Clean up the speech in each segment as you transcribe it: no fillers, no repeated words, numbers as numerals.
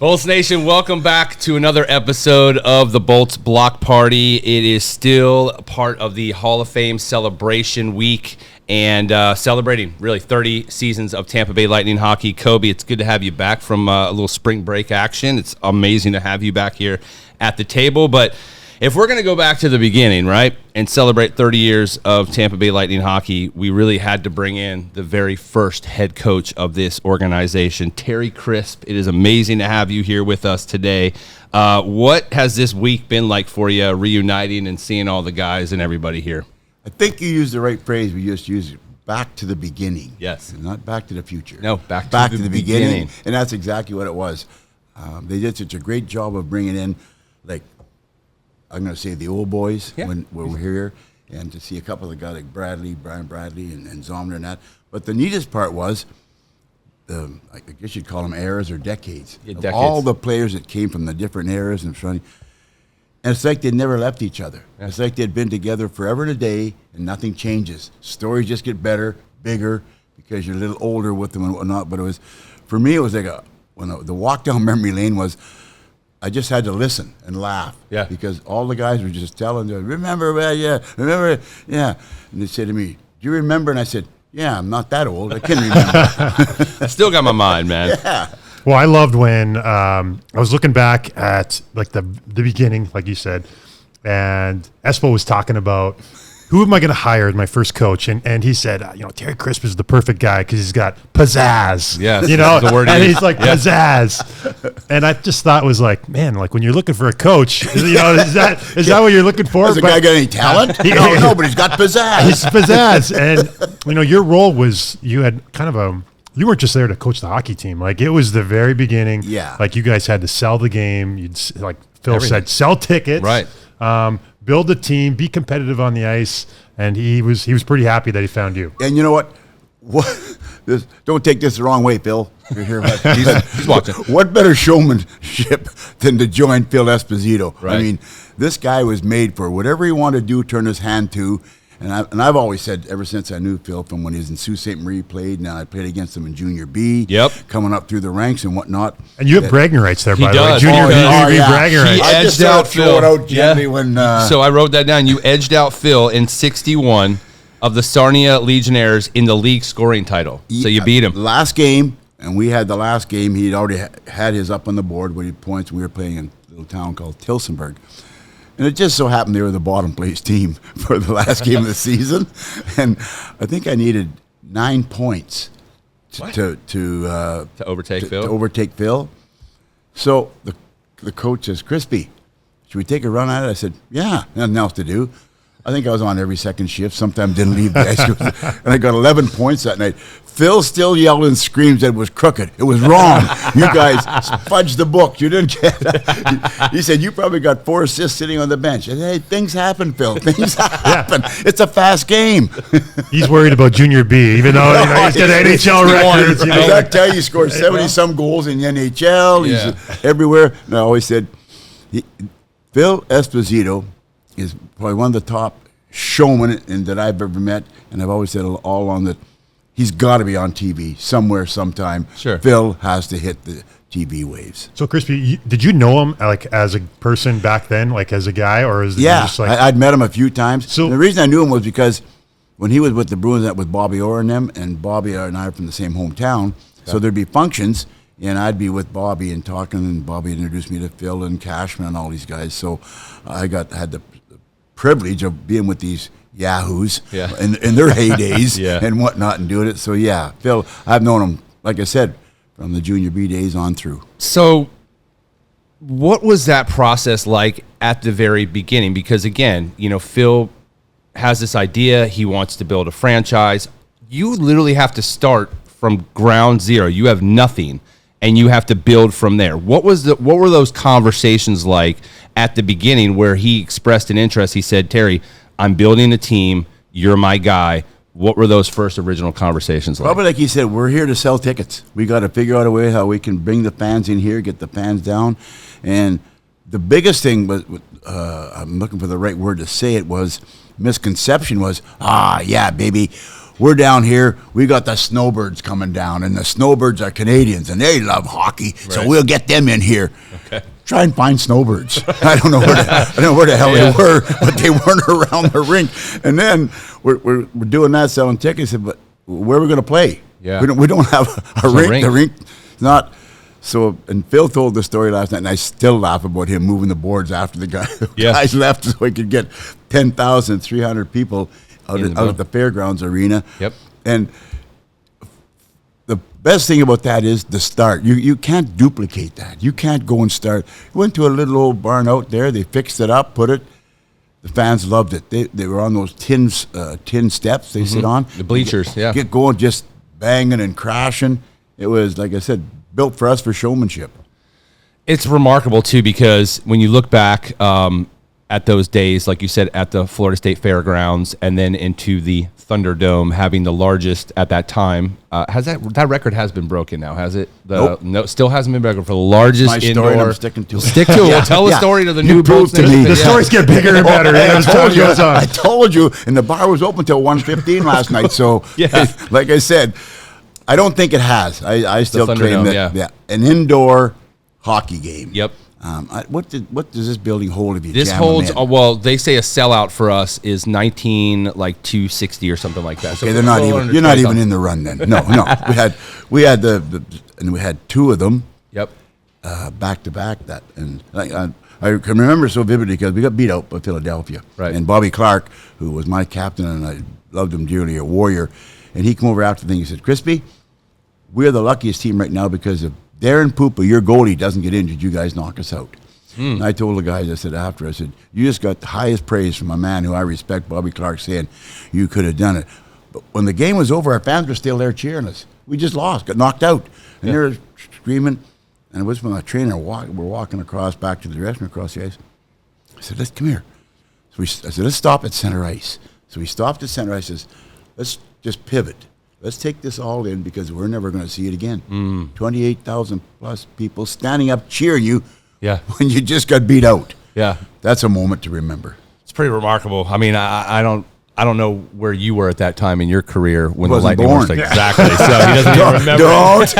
Bolts Nation, welcome back to another episode of the Bolts Block Party. It is still part of the Hall of Fame celebration week and celebrating really 30 seasons of Tampa Bay Lightning hockey. Kobe, it's good to have you back from a little spring break action. It's amazing to have you back here at the table. But if we're going to go back to the beginning, right, and celebrate 30 years of Tampa Bay Lightning hockey, we really had to bring in the very first head coach of this organization, Terry Crisp. It is amazing to have you here with us today. What has this week been like for you, reuniting and seeing all the guys and everybody here? I think you used the right phrase. We just used back to the beginning. Yes. Not back to the future. No, back to the beginning. And that's exactly what it was. They did such a great job of bringing in, like, I'm going to say the old boys when we're here, and to see a couple of guys like Brian Bradley, and Zomner and that. But the neatest part was, I guess you'd call them eras or decades. Yeah, decades. All the players that came from the different eras and it's like they never left each other. Yeah. It's like they'd been together forever and a day, and nothing changes. Stories just get better, bigger, because you're a little older with them and whatnot. But for me, it was like when the walk down memory lane was, I just had to listen and laugh. Yeah. Because all the guys were just telling them, remember, remember. And they said to me, do you remember? And I said, yeah, I'm not that old. I can remember. I still got my mind, man. Yeah. Well, I loved when I was looking back at like the beginning, like you said, and Espo was talking about who am I going to hire as my first coach, and he said, Terry Crisp is the perfect guy because he's got pizzazz. Yes, the word and he's like pizzazz, and I just thought it was like, man, like when you're looking for a coach, is that what you're looking for? Has the guy got any talent? No, but he's got pizzazz. He's pizzazz, and your role was you had kind of you weren't just there to coach the hockey team. Like, it was the very beginning. Yeah. Like, you guys had to sell the game. You'd, like Phil said, sell tickets. Right. Build a team, be competitive on the ice. And he was pretty happy that he found you. And you know what? Don't take this the wrong way, Phil. You're here, he's watching. What better showmanship than to join Phil Esposito? Right. I mean, this guy was made for whatever he wanted to do, turn his hand to. And I've always said, ever since I knew Phil, from when he was in Sault Ste. Marie, now I played against him in Junior B. Yep. Coming up through the ranks and whatnot. And you have bragging rights there, by the way. Does. Junior B bragging rights. He edged out Phil. So I wrote that down. You edged out Phil in 61 of the Sarnia Legionnaires in the league scoring title. So you beat him. Last game, and we had the last game. He'd already had his up on the board when he points. We were playing in a little town called Tilsonburg. And it just so happened they were the bottom place team for the last game of the season. And I think I needed 9 points to overtake Phil. To overtake Phil. So the coach says, Crispy, should we take a run at it? I said, yeah, nothing else to do. I think I was on every second shift. Sometimes didn't leave the ice. And I got 11 points that night. Phil still yelled and screams that it was crooked. It was wrong. You guys fudged the book. You didn't get it. He said, you probably got 4 assists sitting on the bench. I said, hey, things happen, Phil. Things happen. It's a fast game. He's worried about Junior B, even though he's got NHL records. Does that tell you he scored 70-some goals in the NHL? Yeah. He's everywhere. And I always said, Phil Esposito is probably one of the top showmen that I've ever met, and I've always said all along that he's got to be on TV somewhere, sometime. Sure. Phil has to hit the TV waves. So, Crispy, did you know him like as a person back then, like as a guy, or is it just like I'd met him a few times. So and the reason I knew him was because when he was with the Bruins, that with Bobby Orr and them, and Bobby and I are from the same hometown, so there'd be functions. And I'd be with Bobby and talking, and Bobby introduced me to Phil and Cashman and all these guys. So I had the privilege of being with these yahoos in their heydays and whatnot and doing it. So, yeah, Phil, I've known him, like I said, from the Junior B days on through. So what was that process like at the very beginning? Because, again, Phil has this idea. He wants to build a franchise. You literally have to start from ground zero. You have nothing. And you have to build from there. What were those conversations like at the beginning where he expressed an interest? He said, Terry, I'm building a team. You're my guy. What were those first original conversations like? Probably like he said, we're here to sell tickets. We got to figure out a way how we can bring the fans in here, get the fans down. And the biggest thing was, I'm looking for the right word to say it, was misconception was, yeah, baby, we're down here. We got the Snowbirds coming down, and the Snowbirds are Canadians, and they love hockey, so we'll get them in here. Okay. Try and find Snowbirds. I don't know where the hell they were, but they weren't around the rink. And then we're doing that, selling tickets. But where are we going to play? Yeah. We don't have a rink. rink. The rink is not. So, and Phil told the story last night, and I still laugh about him moving the boards after the guys left so he could get 10,300 people out of the fairgrounds arena. Yep. And the best thing about that is the start. You can't duplicate that. You can't go and start. We went to a little old barn out there. They fixed it up, put it. The fans loved it. They were on those tin steps they sit on. The bleachers, yeah. Get going, just banging and crashing. It was, like I said, built for us for showmanship. It's remarkable, too, because when you look back at those days, like you said, at the Florida State Fairgrounds and then into the Thunderdome, having the largest at that time, has that record has been broken now, has it? Nope. No, still hasn't been broken for the largest My story, indoor. and I'm sticking to it. Stick to it. Well, tell the story to the new proved boats. to me. The stories get bigger and better as time goes on. I told you, and the bar was open till 1:15 last night. So, like I said, I don't think it has. I still claim that an indoor hockey game. Yep. What does this building hold if you This jam holds, them in? well, they say a sellout for us is 260 or something like that. So Okay, they're not even. You're not even in the run then. No. We had and we had two of them. Yep. Back to back. That and I can remember so vividly because we got beat out by Philadelphia. Right. And Bobby Clark, who was my captain, and I loved him dearly, a warrior, and he came over after the thing. He said, "Crispy, we're the luckiest team right now because of Darren Poopa, your goalie, doesn't get injured. You guys knock us out." And I told the guys, I said, you just got the highest praise from a man who I respect, Bobby Clark, saying you could have done it. But when the game was over, our fans were still there cheering us. We just lost, got knocked out. And they were screaming. And it was when the trainer, we're walking across back to the dressing room across the ice. I said, let's come here. So I said, let's stop at center ice. So we stopped at center ice. Says, let's just pivot. Let's take this all in because we're never going to see it again. 28,000 plus people standing up cheering you when you just got beat out. Yeah. That's a moment to remember. It's pretty remarkable. I mean, I don't know where you were at that time in your career when the Wasn't Lightning born. was exactly. So he doesn't even remember. Don't.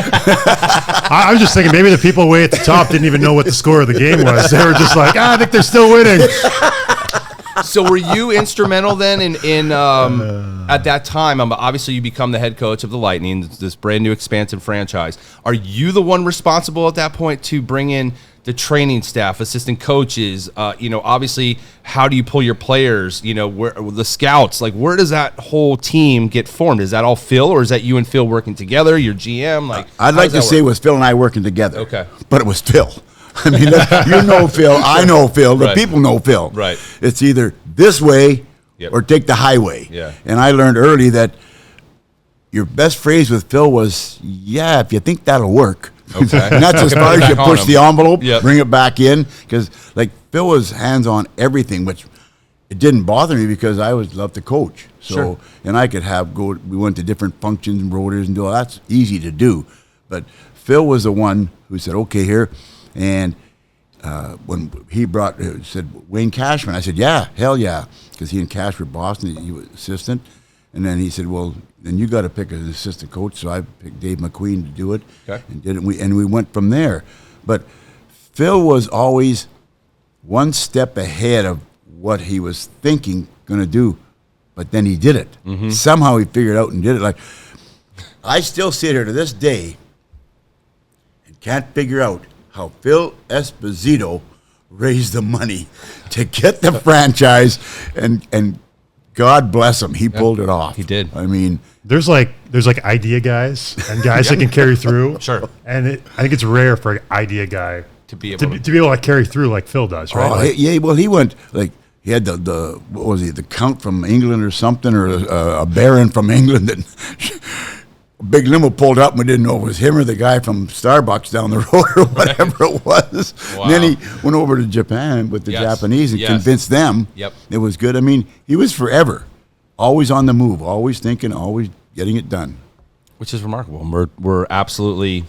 I was just thinking maybe the people way at the top didn't even know what the score of the game was. They were just like, I think they're still winning. So were you instrumental then in at that time? Obviously, you become the head coach of the Lightning, this brand new expansive franchise. Are you the one responsible at that point to bring in the training staff, assistant coaches? Obviously, how do you pull your players? Where the scouts? Like, where does that whole team get formed? Is that all Phil, or is that you and Phil working together? Your GM? Like, I'd like to say it was Phil and I working together. Okay. But it was Phil. I mean, you know Phil, I know Phil, the people know Phil. Right. It's either this way or take the highway. Yeah. And I learned early that your best phrase with Phil was, if you think that'll work. Okay. And that's as far as you push the envelope, bring it back in. Because, Phil was hands-on everything, which it didn't bother me because I always loved to coach. So, and I could we went to different functions and rotors and do all that's easy to do. But Phil was the one who said, okay, here. And when he said Wayne Cashman, I said, hell yeah, because he and Cash were Boston, he was assistant. And then he said, well, then you got to pick an assistant coach. So I picked Dave McQueen to do it, and did it. And we went from there. But Phil was always one step ahead of what he was thinking going to do, but then he did it. Mm-hmm. Somehow he figured out and did it. Like, I still sit here to this day and can't figure out how Phil Esposito raised the money to get the franchise, and God bless him, he pulled it off. He did. I mean, there's idea guys and guys that can carry through. Sure. And I think it's rare for an idea guy to be able to carry through like Phil does, right? Well, he went he had the what was he, the Count from England or something, or a Baron from England that. A big limo pulled up and we didn't know it was him or the guy from Starbucks down the road or whatever it was. Wow. And then he went over to Japan with the Japanese and convinced them it was good. I mean, he was forever always on the move, always thinking, always getting it done. Which is remarkable. We're absolutely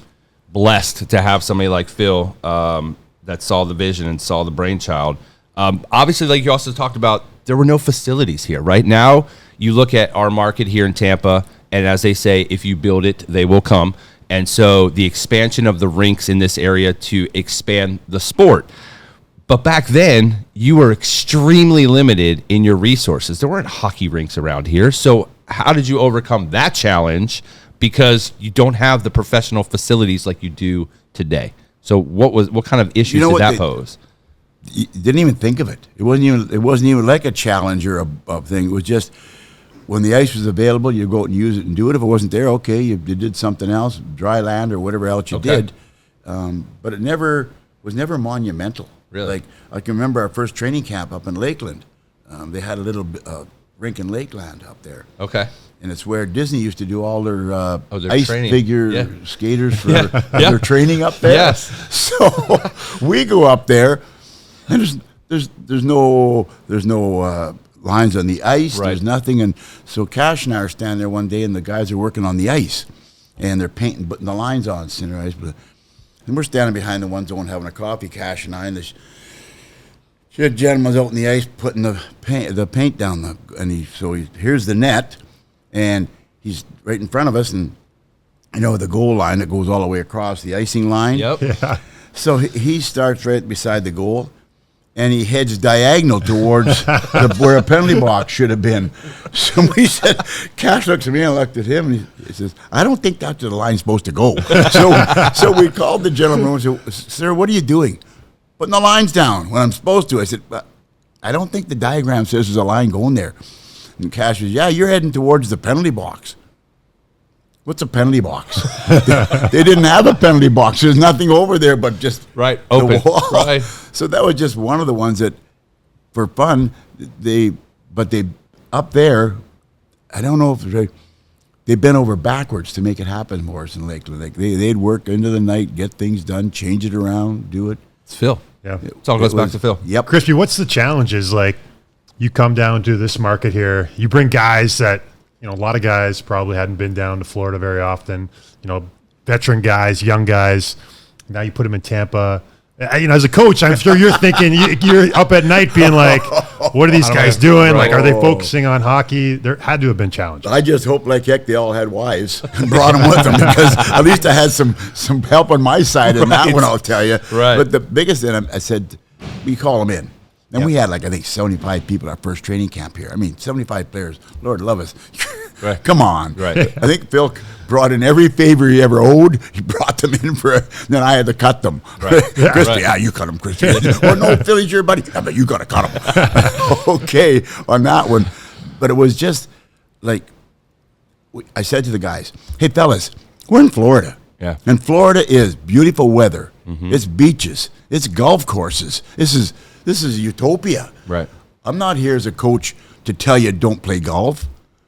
blessed to have somebody like Phil that saw the vision and saw the brainchild. Obviously, like you also talked about, there were no facilities here. Right now, you look at our market here in Tampa, and as they say, if you build it, they will come. And so the expansion of the rinks in this area to expand the sport. But back then, you were extremely limited in your resources. There weren't hockey rinks around here. So how did you overcome that challenge? Because you don't have the professional facilities like you do today. So what kind of issues did that pose? You didn't even think of it. It wasn't even like a challenge or a thing. It was just when the ice was available, you go out and use it and do it. If it wasn't there, okay, you did something else, dry land or whatever else you did. But it was never monumental. Really? Like I can remember our first training camp up in Lakeland. They had a little rink in Lakeland up there. Okay. And it's where Disney used to do all their ice training. Figure skaters for their training up there. Yes. So we go up there, and there's no lines on the ice. Right. There's nothing. And so Cash and I are standing there one day, and the guys are working on the ice, and they're putting the lines on center ice. And we're standing behind the one zone having a coffee, Cash and I, and this gentleman's out in the ice putting the paint down. Here's the net. And he's right in front of us, and the goal line that goes all the way across the icing line. Yep. Yeah. So he starts right beside the goal, and he heads diagonal towards where a penalty box should have been. So we said, Cash looks at me and I looked at him, and he says, "I don't think that's where the line's supposed to go." So we called the gentleman and said, "Sir, what are you doing?" "Putting the lines down when I'm supposed to." I said, "But I don't think the diagram says there's a line going there." And Cash says, "Yeah, you're heading towards the penalty box." "What's a penalty box?" They didn't have a penalty box. There's nothing over there but just open. the wall. Right. So that was just one of the ones that, for fun, they up there. I don't know if they bent over backwards to make it happen. Morrison Lake, they'd work into the night, get things done, change it around, do it. It's Phil. Yeah. It all goes back to Phil. Yep. Crispy, what's the challenges? Like, you come down to this market here, you bring guys that, a lot of guys probably hadn't been down to Florida very often, veteran guys, young guys. Now you put them in Tampa. As a coach, I'm sure you're thinking, you're up at night being like, what are these guys doing? Like, are they focusing on hockey? There had to have been challenges. I just hope like heck they all had wives and brought them with them, because at least I had some help on my side in that one, I'll tell you. Right. But the biggest thing, I said, we call them in. And we had I think 75 people at our first training camp here. I mean, 75 players. Lord love us. Right. Come on. Right. I think Phil brought in every favor he ever owed. He brought them in then I had to cut them. Right. Christy, you cut them, Christy. Well, no, Philly's your buddy. Yeah, but you got to cut them. Okay, on that one. But it was just like, I said to the guys, "Hey, fellas, we're in Florida. Yeah. And Florida is beautiful weather. Mm-hmm. It's beaches. It's golf courses. This is utopia. Right. I'm not here as a coach to tell you don't play golf.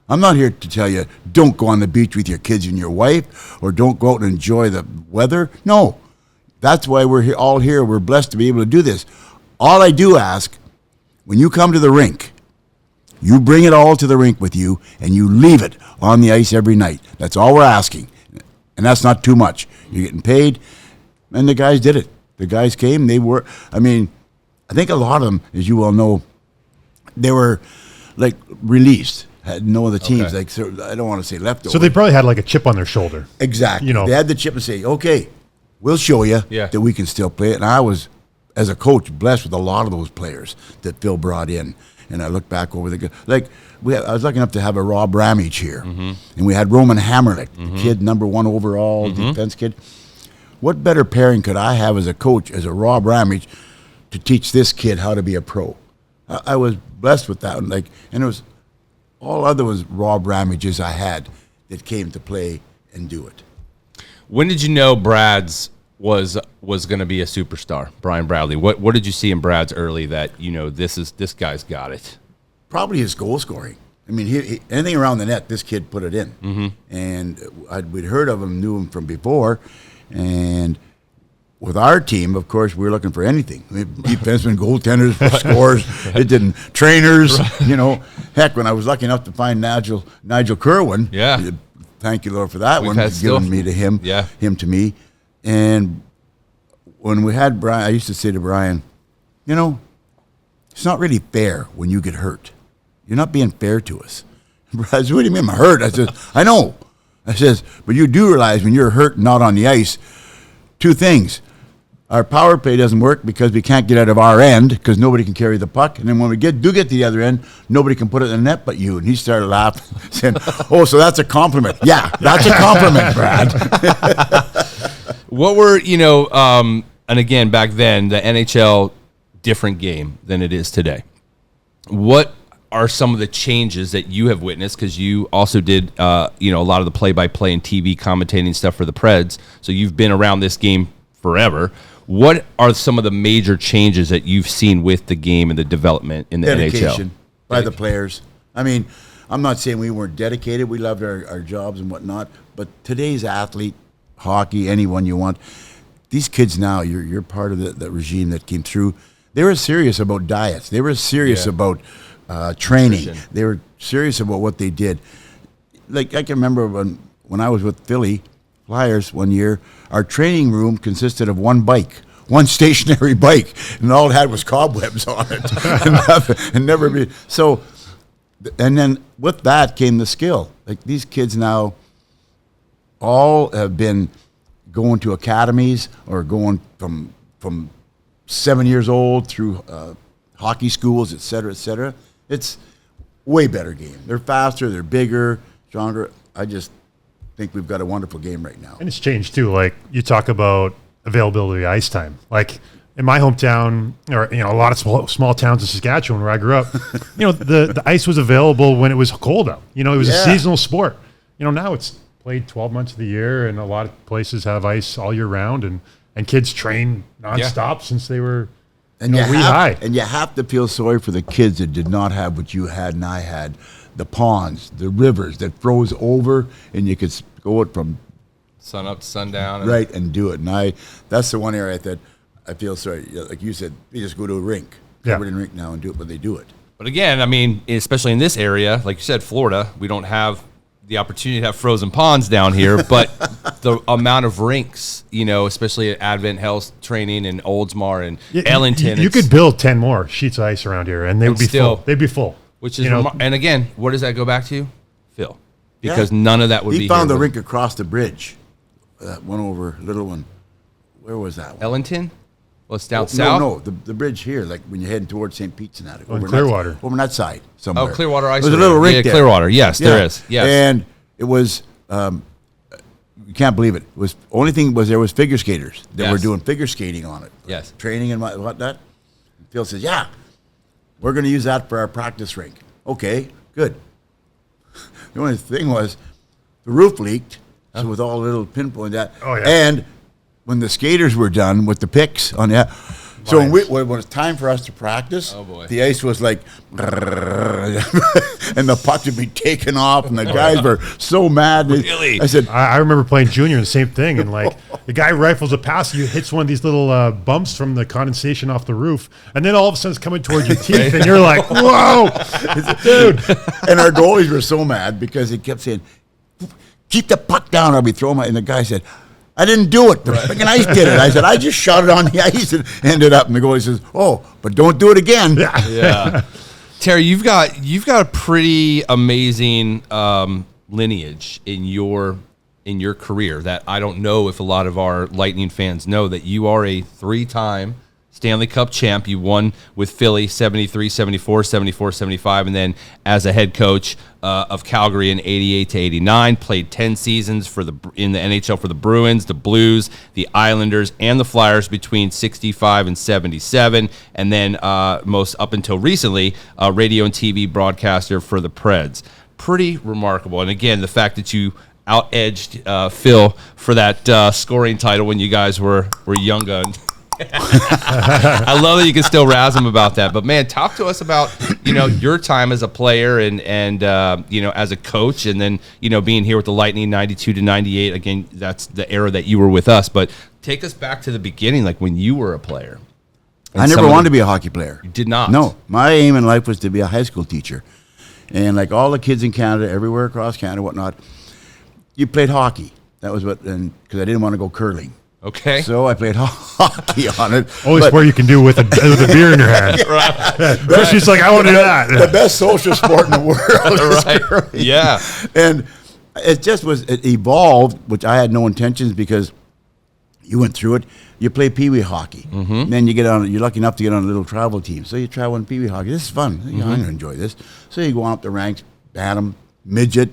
I'm not here to tell you don't go on the beach with your kids and your wife, or don't go out and enjoy the weather. No. That's why we're all here. We're blessed to be able to do this. All I do ask, when you come to the rink, you bring it all to the rink with you, and you leave it on the ice every night. That's all we're asking. And that's not too much. You're getting paid, and the guys did it. The guys came. I think a lot of them, as you well know, they were like released. Had no other teams. Okay. So I don't want to say leftover. So they probably had like a chip on their shoulder. Exactly. They had the chip and say, "Okay, we'll show you that we can still play it." And I was, as a coach, blessed with a lot of those players that Phil brought in. And I look back over I was lucky enough to have a Rob Ramage here, and we had Roman Hammerlick, the kid, #1 overall defense kid. What better pairing could I have as a coach, as a Rob Ramage, to teach this kid how to be a pro? I was blessed with that, and it was all other was Rob Ramages I had that came to play and do it. When did you know Brad's was going to be a superstar, Brian Bradley? What did you see in Brad's early that this guy's got it? Probably his goal scoring. I mean, he anything around the net, this kid put it in. And we'd heard of him, knew him from before, and with our team, of course, we were looking for anything. Defensemen, goaltenders, scores. It didn't trainers. Right. Heck, when I was lucky enough to find Nigel Kerwin. Yeah. Thank you, Lord, for that. We've one. Giving me to him. Yeah. Him to me. And when we had Brian, I used to say to Brian, it's not really fair when you get hurt. You're not being fair to us. I said, what do you mean I'm hurt? I said, I know. I says, but you do realize when you're hurt and not on the ice, two things. Our power play doesn't work because we can't get out of our end because nobody can carry the puck. And then when we do get to the other end, nobody can put it in the net but you. And he started laughing, saying, oh, so that's a compliment. Yeah, that's a compliment, Brad. What were, and again, back then, the NHL, different game than it is today. What are some of the changes that you have witnessed? Because you also did, a lot of the play-by-play and TV commentating stuff for the Preds. So you've been around this game forever. What are some of the major changes that you've seen with the game and the development in the Dedication NHL? by the players. I mean, I'm not saying we weren't dedicated. We loved our jobs and whatnot. But today's athlete, hockey, anyone you want, these kids now, you're part of the regime that came through. They were serious about diets. They were serious about training. Nutrition. They were serious about what they did. Like I can remember when I was with Philly Flyers one year, our training room consisted of one stationary bike, and all it had was cobwebs on it, and never be so. And then with that came the skill. Like these kids now, all have been going to academies or going from 7 years old through hockey schools, et cetera, et cetera. It's way better game. They're faster, they're bigger, stronger. I just think we've got a wonderful game right now. And it's changed too. Like you talk about availability of ice time. Like in my hometown, or a lot of small towns in Saskatchewan where I grew up, the ice was available when it was cold out. It was a seasonal sport. Now it's played 12 months of the year, and a lot of places have ice all year round, and kids train nonstop since they were high. And you have to feel sorry for the kids that did not have what you had and I had. The ponds, the rivers that froze over, and you could go it from Sun up to sundown. Right, and do it. And that's the one area that I feel sorry. Like you said, you just go to a rink, covered in rink now and do it, but they do it. But again, I mean, especially in this area, like you said, Florida, we don't have the opportunity to have frozen ponds down here, but the amount of rinks, especially at Advent Health Training and Oldsmar and Ellington. You could build 10 more sheets of ice around here, and they would be full. They'd be full. Which is, and again, what does that go back to? Phil. Because none of that would be He found the rink across the bridge. That one over, little one. Where was that one? Ellington? Well, it's down south? No, the bridge here, like when you're heading towards St. Pete's and that. In Clearwater. Over that side somewhere. Oh, Clearwater Ice. There's a little rink there. Clearwater. Yes, there is. Yes. And it was, you can't believe it. Only thing was there was figure skaters that were doing figure skating on it. Yes. Training and whatnot. Phil says, we're going to use that for our practice rink. Okay, good. The only thing was the roof leaked, so with all the little pinpoint that. Oh, yeah. And when the skaters were done with the picks on that, so when it was time for us to practice, the ice was like, and the puck would be taken off, and the guys were so mad. Really? I said, I remember playing junior, the same thing, and like the guy rifles a pass, you hits one of these little bumps from the condensation off the roof, and then all of a sudden it's coming towards your teeth, and you're like, whoa, dude. And our goalies were so mad because he kept saying, keep the puck down, or I'll be throwing my, and the guy said, I didn't do it. The freaking ice did it. I said, I just shot it on the ice and ended up. And the goalie says, but don't do it again. Yeah. Terry, you've got a pretty amazing lineage in your career that I don't know if a lot of our Lightning fans know, that you are a 3-time Stanley Cup champ. You won with Philly 73, 74, 74, 75, and then as a head coach of Calgary in 88 to 89, played 10 seasons in the NHL for the Bruins, the Blues, the Islanders, and the Flyers between 65 and 77, and then most up until recently, radio and TV broadcaster for the Preds. Pretty remarkable. And again, the fact that you out-edged Phil for that scoring title when you guys were young guns. I love that you can still razz him about that. But man, talk to us about your time as a player and as a coach, and then being here with the Lightning 92 to 98. Again, that's the era that you were with us. But take us back to the beginning, like when you were a player. I never wanted to be a hockey player. You did not. No, my aim in life was to be a high school teacher, and like all the kids in Canada, everywhere across Canada, whatnot, you played hockey. That was what, and because I didn't want to go curling. Okay. So I played hockey on it. Only sport you can do with a beer in your hand. Right. She's like, I want to do that. The best social sport in the world. Right. Curling. Yeah. And it evolved, which I had no intentions because you went through it. You play peewee hockey. Mm-hmm. Then you're lucky enough to get on a little travel team. So you travel in peewee hockey. This is fun. I'm going to enjoy this. So you go on up the ranks, bantam, midget.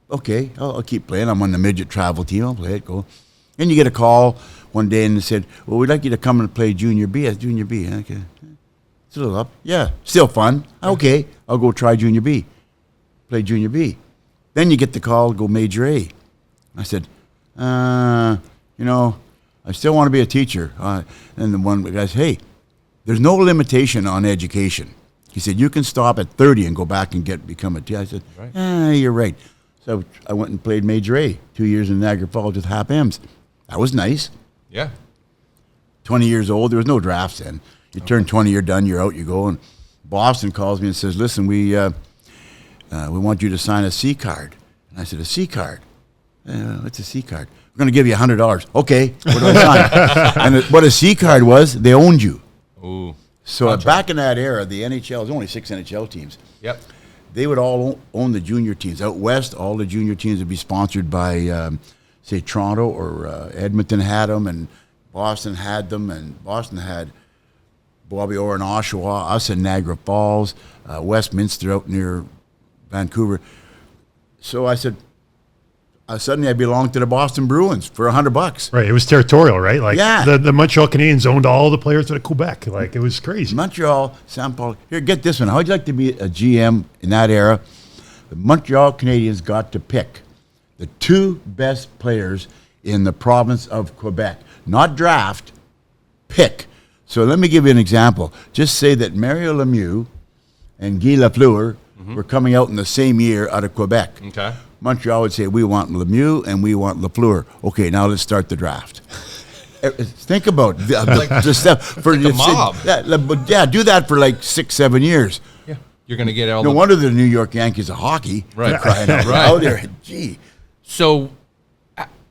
Okay, I'll keep playing. I'm on the midget travel team. I'll play it, go. And you get a call one day and they said, well, we'd like you to come and play Junior B. That's Junior B. Okay. It's a little up. Yeah, still fun. Okay, I'll go try Junior B. Play Junior B. Then you get the call, go Major A. I said, I still want to be a teacher. And the one guy said, hey, there's no limitation on education. He said, you can stop at 30 and go back and become a teacher. I said, you're right. So I went and played Major A, 2 years in Niagara Falls with Hap Ems. That was nice. Yeah. 20 years old. There was no drafts then. You turn 20, you're done, you're out, you go. And Boston calls me and says, listen, we want you to sign a C card. And I said, a C card? What's a C card? We're going to give you $100. Okay, what do I sign? And what a C card was, they owned you. Ooh. So back in that era, the NHL, there was only 6 NHL teams. Yep. They would all own the junior teams. Out west, all the junior teams would be sponsored by, say, Toronto or Edmonton had them, and Boston had them, and Boston had Bobby Orr in Oshawa, us in Niagara Falls, Westminster out near Vancouver. So I said, suddenly I belonged to the Boston Bruins for $100. Right, it was territorial, right? Like Yeah. the Montreal Canadiens owned all the players out of Quebec. Like it was crazy. Montreal, St. Paul. Here, get this one. How'd you like to be a GM in that era? The Montreal Canadiens got to pick the 2 best players in the province of Quebec. Not draft, pick. So let me give you an example. Just say that Mario Lemieux and Guy Lafleur were coming out in the same year out of Quebec. Okay. Montreal would say, we want Lemieux and we want Lafleur. Okay, now let's start the draft. Think about the step. For the mob. Yeah, do that for like 6-7 years. Yeah. You're going to get all No wonder the New York Yankees are hockey. Right. Crying out loud there. Gee. So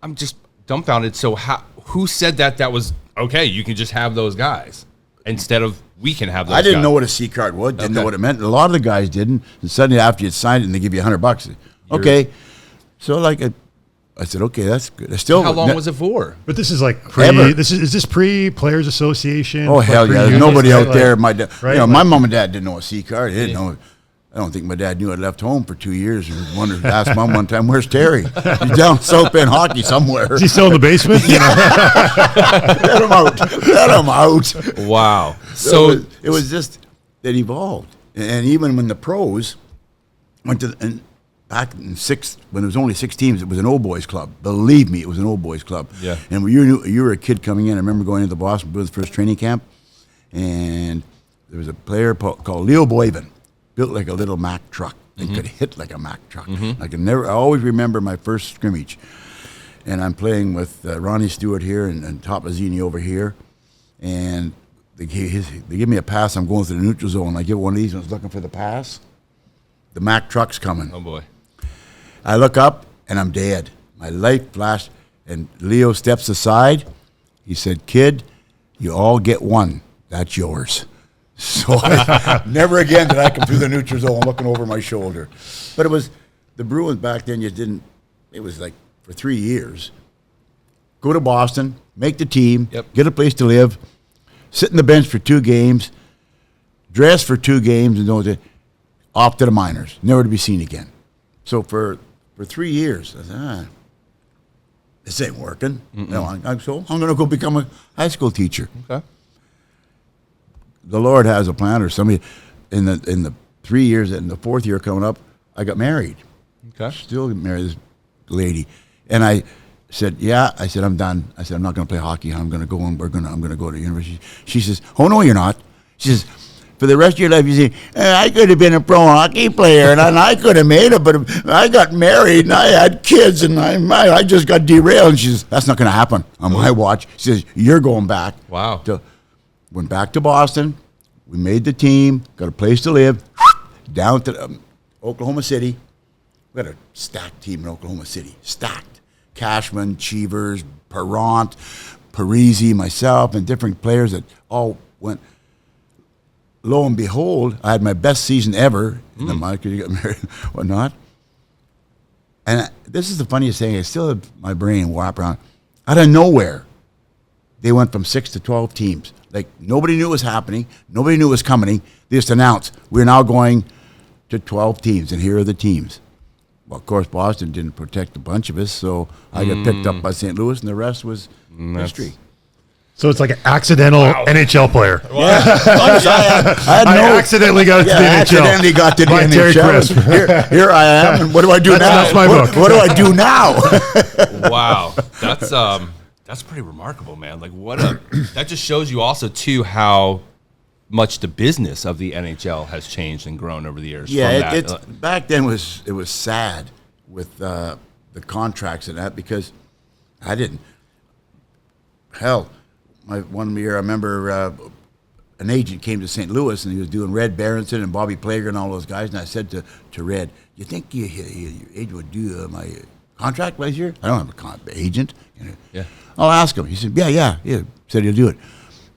I'm just dumbfounded. So who said that was okay? You can just have those guys instead of we can have those guys. I didn't know what a C card was. Didn't know what it meant. A lot of the guys didn't. And suddenly after you'd signed it and they give you $100. Okay. So I said, okay, that's good. How long was it for? But this is like Ever. is this pre-Players Association? Oh, hell yeah. There's nobody out there. My dad, right? my mom and dad didn't know a C card. They didn't know. I don't think my dad knew I left home for 2 years. And asked mom one time, where's Terry? He's down South Bend hockey somewhere. Is he still in the basement? Let him out. Let him out. Wow. So it was just, it evolved. And even when the pros went to, and back in when there was only 6 teams, it was an old boys club. Believe me, it was an old boys club. Yeah. And when you were a kid coming in, I remember going into the Boston Bruins first training camp, and there was a player called Leo Boyven, built like a little Mack truck and could hit like a Mack truck. I always remember my first scrimmage, and I'm playing with Ronnie Stewart here and Topazzini over here, and they give me a pass. I'm going through the neutral zone. I get one of these ones looking for the pass. The Mack truck's coming. Oh boy. I look up and I'm dead. My light flashed, and Leo steps aside. He said, "Kid, you all get one. That's yours." So never again did I come through the neutral zone looking over my shoulder. But it was the Bruins back then. It was like for 3 years. Go to Boston, make the team, get a place to live, sit in the bench for 2 games, dress for 2 games, and off to the minors, never to be seen again. So for 3 years, I said, this ain't working. No, I'm going to go become a high school teacher. Okay. The Lord has a plan, or somebody in the 3 years, in the 4th year coming up, I got married. Okay. Still married this lady, and I said, I said, I'm done. I said, I'm not going to play hockey. I'm going to go and I'm going to go to university. She says, oh no, you're not. She says, for the rest of your life, you say, I could have been a pro hockey player, and I could have made it, but I got married, and I had kids, and I just got derailed. And she says, that's not going to happen on my watch. She says, you're going back. Wow. Went back to Boston. We made the team, got a place to live, down to Oklahoma City. We had a stacked team in Oklahoma City. Stacked. Cashman, Cheevers, Perrant, Parisi, myself, and different players that all went. Lo and behold, I had my best season ever in the market. You got married, whatnot. And this is the funniest thing. I still have my brain warp around. Out of nowhere, they went from 6 to 12 teams. Like, nobody knew it was happening. Nobody knew it was coming. They just announced, we're now going to 12 teams, and here are the teams. Well, of course, Boston didn't protect a bunch of us, so I got picked up by St. Louis, and the rest was history. So it's like an accidental NHL player. Yeah. I accidentally got to the NHL. Accidentally got to the By Terry Crisp. NHL. Here I am, and what do I do now? That's my book. What do I do now? Wow, that's pretty remarkable, man. Like, that just shows you also too how much the business of the NHL has changed and grown over the years. Yeah, back then it was sad with the contracts and that, because I didn't. Hell, one year I remember an agent came to St. Louis and he was doing Red Berenson and Bobby Plager and all those guys, and I said to Red, "You think your agent would do my contract last year?" I don't have an agent. Yeah. I'll ask him. He said, yeah. Said he'll do it.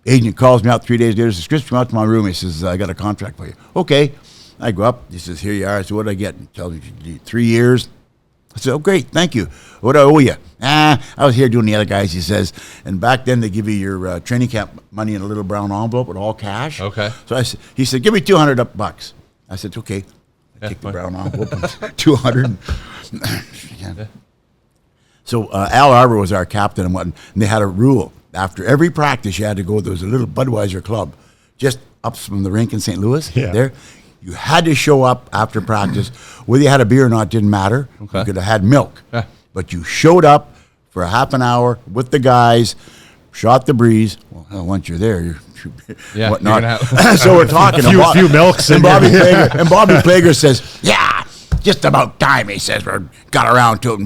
Agent calls me out 3 days later. Says, "Chris, come out to my room." He says, "I got a contract for you." Okay. I go up. He says, "Here you are." I said, "What did I get?" He tells me 3 years. I said, "Oh, great, thank you. What do I owe you?" I was here doing the other guys, he says. And back then, they give you your training camp money in a little brown envelope with all cash. Okay. So he said, "Give me $200." I said, "Okay." I take the brown envelope, 200. Yeah. So Al Arbor was our captain, and they had a rule. After every practice, you had to go. There was a little Budweiser club just up from the rink in St. Louis. Yeah. There. You had to show up after practice. Whether you had a beer or not didn't matter. Okay. You could have had milk. Yeah. But you showed up for a half an hour with the guys, shot the breeze. Well, hell, once you're there, you're whatnot. So we're talking. a few milks. And Bobby Plager says, "Yeah, just about time." He says, "We got around to it."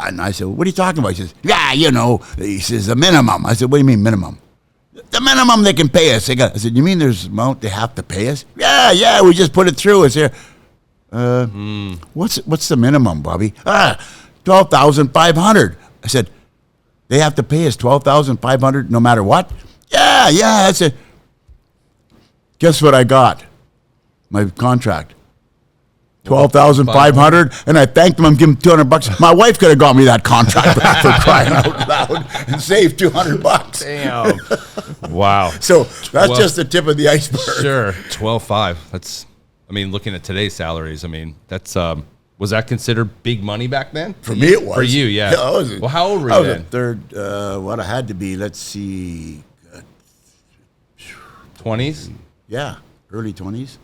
And I said, "What are you talking about?" He says, "Yeah, He says, "The minimum." I said, "What do you mean minimum?" "The minimum they can pay us." I said, "You mean there's an amount they have to pay us?" Yeah, we just put it through. It's here. What's the minimum, Bobby? $12,500. I said, "They have to pay us $12,500 no matter what?" Yeah, that's it. Guess what I got? My contract. $12,500, and I thanked him. I'm giving him $200. My wife could have got me that contract for crying out loud and saved $200. Damn. Wow. So that's just the tip of the iceberg. Sure. 12.5. That's. I mean, looking at today's salaries, I mean, that's. Was that considered big money back then? For me, it was. For you, yeah. Well, how old were you then? I was a third. What I had to be. Let's see. 20s. Yeah, early 20s.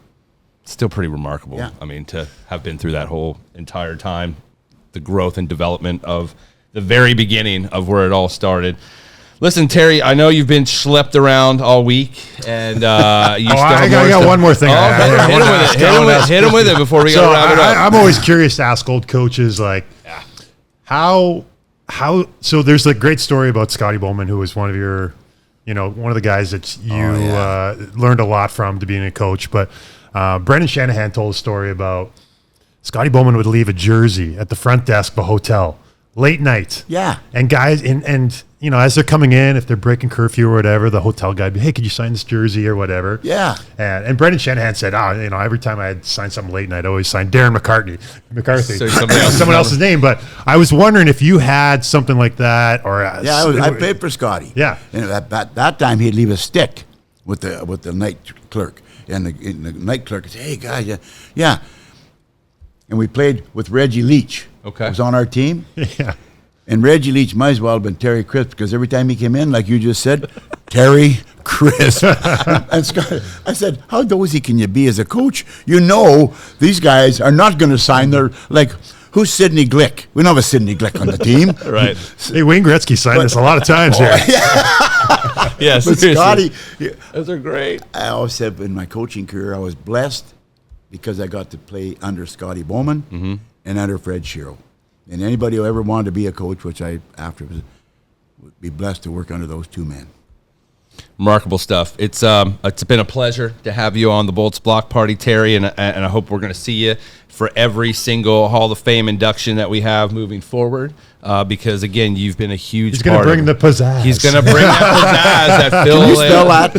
Still pretty remarkable. Yeah. I mean, to have been through that whole entire time, the growth and development of the very beginning of where it all started. Listen, Terry, I know you've been schlepped around all week, and you still have I got one more thing. Hit him with it before we go wrap it up. I'm always curious to ask old coaches, like, how. So there's a great story about Scotty Bowman, who was one of your, one of the guys that you learned a lot from to being a coach, but. Brendan Shanahan told a story about Scotty Bowman would leave a jersey at the front desk of a hotel late night. Yeah. And guys, and as they're coming in, if they're breaking curfew or whatever, the hotel guy would be, "Hey, could you sign this jersey or whatever?" Yeah. And Brendan Shanahan said, every time I had signed something late night, I always signed Darren McCarthy, So someone else's name. But I was wondering if you had something like that, or I played for Scotty. Yeah. And at that time, he'd leave a stick with the night clerk. And the night clerk would say, "Hey, guys, yeah." And we played with Reggie Leach. Okay. He was on our team. Yeah. And Reggie Leach might as well have been Terry Crisp, because every time he came in, like you just said, Terry Crisp. And Scott, I said, "How dozy can you be as a coach? These guys are not going to sign their, like, who's Sidney Glick? We don't have a Sidney Glick on the team." Right. Hey, Wayne Gretzky signed this a lot of times here. Yes. But Scotty, those are great. I always said in my coaching career, I was blessed because I got to play under Scotty Bowman and under Fred Shero. And anybody who ever wanted to be a coach, which I after would be blessed to work under those two men. Remarkable stuff. It's been a pleasure to have you on the Bolts Block Party, Terry, and I hope we're going to see you for every single Hall of Fame induction that we have moving forward. Because again, you've been a huge. He's going to bring the pizzazz. He's going to bring that pizzazz that Phil. Can you spell that?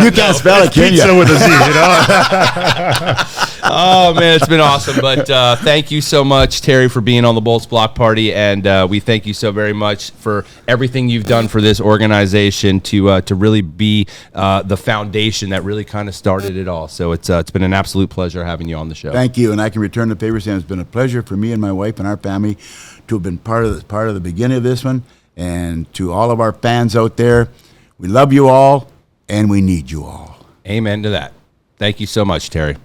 You can't spell it, can Pizza you? with a Z, you know? Oh man, it's been awesome. But thank you so much, Terry, for being on the Bolts Block Party, and we thank you so very much for everything you've done for this organization to really be the foundation that really kind of started it all. So it's been an absolute pleasure having you on the show. Thank you, and I can return the favor saying it's been a pleasure for me and my wife and our family to have been part of the beginning of this one. And to all of our fans out there, we love you all, and we need you all. Amen to that. Thank you so much, Terry.